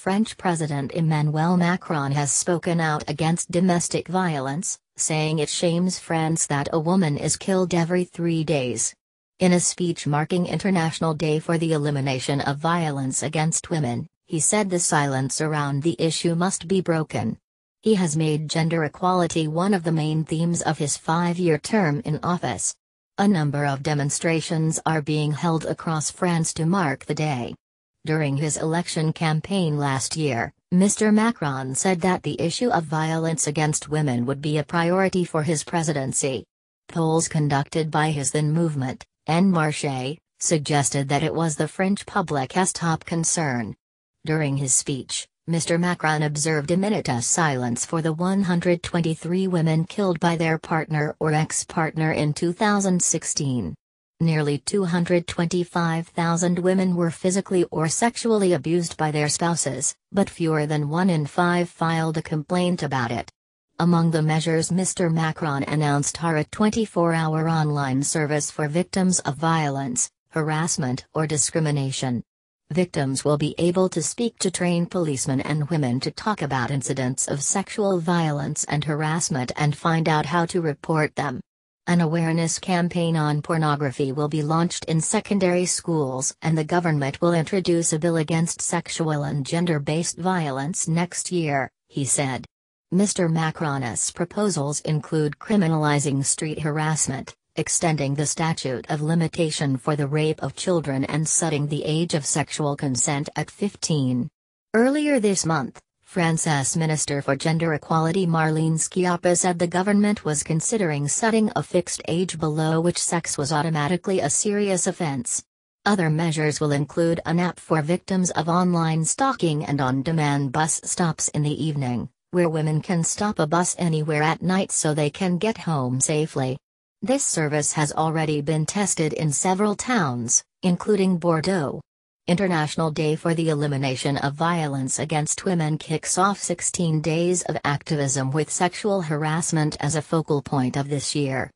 French President Emmanuel Macron has spoken out against domestic violence, saying it shames France that a woman is killed every 3 days. In a speech marking International Day for the Elimination of Violence Against Women, he said the silence around the issue must be broken. He has made gender equality one of the main themes of his 5-year term in office. A number of demonstrations are being held across France to mark the day. During his election campaign last year, Mr. Macron said that the issue of violence against women would be a priority for his presidency. Polls conducted by his then movement, En Marche, suggested that it was the French public's top concern. During his speech, Mr. Macron observed a minute's silence for the 123 women killed by their partner or ex-partner in 2016. Nearly 225,000 women were physically or sexually abused by their spouses, but fewer than 1 in 5 filed a complaint about it. Among the measures Mr. Macron announced are a 24-hour online service for victims of violence, harassment or discrimination. Victims will be able to speak to trained policemen and women to talk about incidents of sexual violence and harassment and find out how to report them. An awareness campaign on pornography will be launched in secondary schools, and the government will introduce a bill against sexual and gender-based violence next year, he said. Mr. Macron's proposals include criminalizing street harassment, extending the statute of limitation for the rape of children and setting the age of sexual consent at 15. Earlier this month, France's Minister for Gender Equality Marlene Schiappa said the government was considering setting a fixed age below which sex was automatically a serious offense. Other measures will include an app for victims of online stalking and on-demand bus stops in the evening, where women can stop a bus anywhere at night so they can get home safely. This service has already been tested in several towns, including Bordeaux. International Day for the Elimination of Violence Against Women kicks off 16 days of activism with sexual harassment as a focal point of this year.